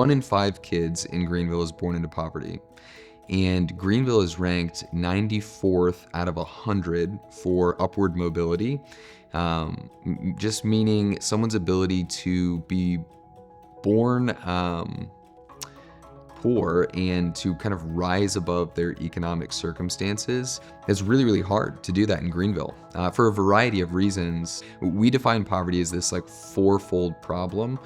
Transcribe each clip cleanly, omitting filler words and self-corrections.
1 in 5 kids in Greenville is born into poverty. And Greenville is ranked 94th out of 100 for upward mobility, just meaning someone's ability to be born poor and to kind of rise above their economic circumstances. It's really, really hard to do that in Greenville for a variety of reasons. We define poverty as this like fourfold problem.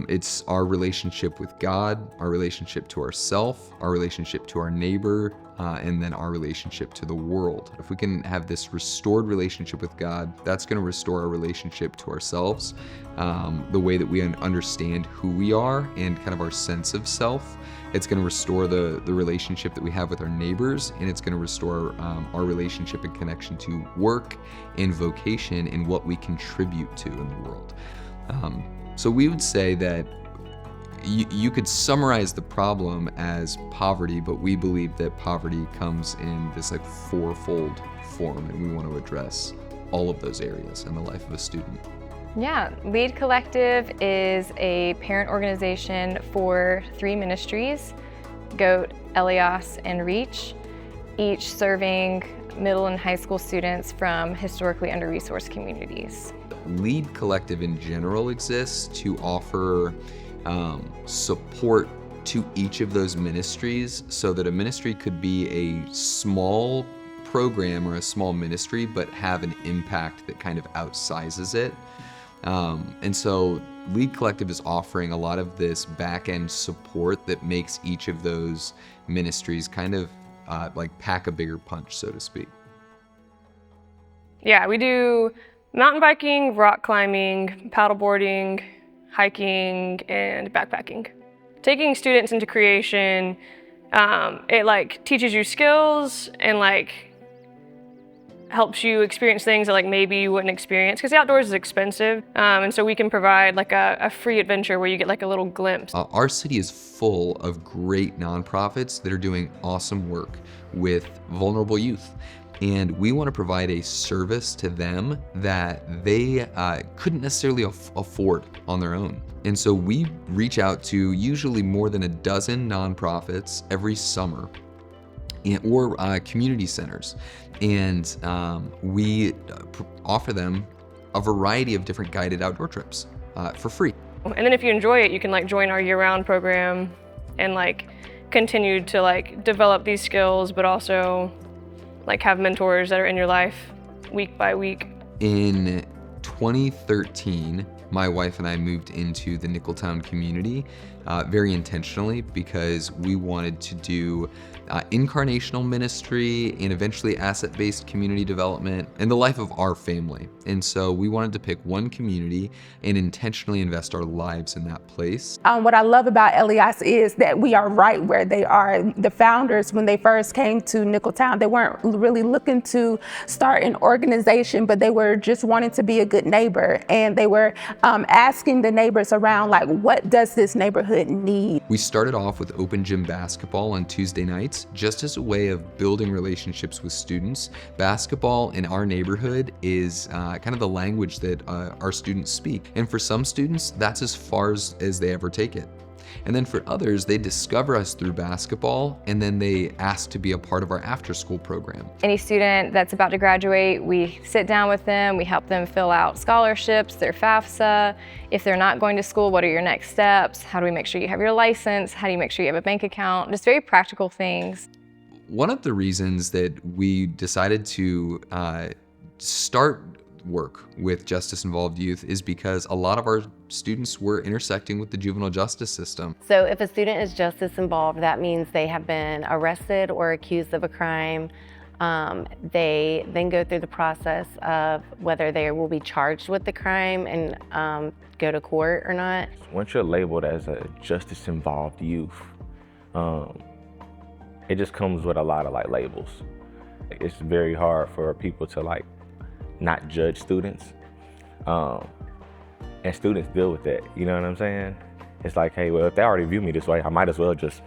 It's our relationship with God, our relationship to ourself, our relationship to our neighbor, and then our relationship to the world. If we can have this restored relationship with God, that's going to restore our relationship to ourselves, the way that we understand who we are and kind of our sense of self. It's going to restore the relationship that we have with our neighbors, and it's going to restore our relationship and connection to work and vocation and what we contribute to in the world. So we would say that you could summarize the problem as poverty, but we believe that poverty comes in this like fourfold form, and we want to address all of those areas in the life of a student. Yeah, Lead Collective is a parent organization for 3 ministries, GOAT, Éleos, and Reach, each serving middle and high school students from historically under-resourced communities. Lead Collective in general exists to offer support to each of those ministries, so that a ministry could be a small program or a small ministry but have an impact that kind of outsizes it. And so Lead Collective is offering a lot of this back-end support that makes each of those ministries kind of like pack a bigger punch, so to speak. Yeah, we do mountain biking, rock climbing, paddleboarding, hiking, and backpacking. Taking students into creation, it like teaches you skills and like helps you experience things that like maybe you wouldn't experience, because the outdoors is expensive, and so we can provide like a free adventure where you get like a little glimpse. Our city is full of great nonprofits that are doing awesome work with vulnerable youth. And we want to provide a service to them that they couldn't necessarily afford on their own. And so we reach out to usually more than a dozen nonprofits every summer, or community centers. And we offer them a variety of different guided outdoor trips for free. And then if you enjoy it, you can like join our year-round program and like continue to like develop these skills, but also like have mentors that are in your life week by week. In 2013, my wife and I moved into the Nicholtown community very intentionally, because we wanted to do incarnational ministry and eventually asset-based community development in the life of our family. And so we wanted to pick one community and intentionally invest our lives in that place. What I love about Éleos is that we are right where they are. The founders, when they first came to Nicholtown, they weren't really looking to start an organization, but they were just wanting to be a good neighbor. And they were asking the neighbors around, like, what does this neighborhood need? We started off with open gym basketball on Tuesday nights, just as a way of building relationships with students. Basketball in our neighborhood is kind of the language that our students speak. And for some students, that's as far as they ever take it. And then for others, they discover us through basketball, and then they ask to be a part of our after-school program. Any student that's about to graduate, we sit down with them, we help them fill out scholarships, their FAFSA. If they're not going to school, what are your next steps? How do we make sure you have your license? How do you make sure you have a bank account? Just very practical things. One of the reasons that we decided to start work with justice-involved youth is because a lot of our students were intersecting with the juvenile justice system. So if a student is justice involved, that means they have been arrested or accused of a crime. They then go through the process of whether they will be charged with the crime and go to court or not. Once you're labeled as a justice-involved youth, it just comes with a lot of labels. It's very hard for people to not judge students, and students deal with that, you know what I'm saying? It's like, hey, well, if they already view me this way, I might as well just,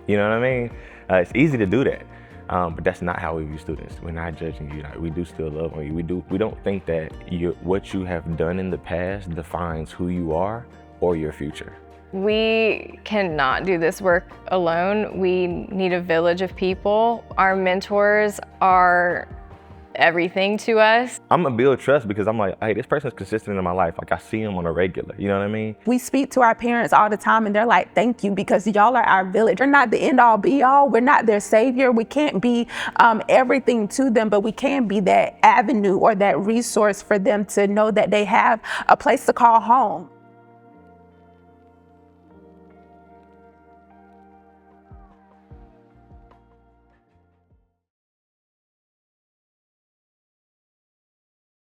you know what I mean? It's easy to do that, but that's not how we view students. We're not judging you. We do still love on you. We don't think that what you have done in the past defines who you are or your future. We cannot do this work alone. We need a village of people. Our mentors are everything to us. I'm gonna build trust because I'm like, hey, this person's consistent in my life. Like I see them on a regular, you know what I mean? We speak to our parents all the time and they're like, thank you, because y'all are our village. We're not the end all be all. We're not their savior. We can't be everything to them, but we can be that avenue or that resource for them to know that they have a place to call home.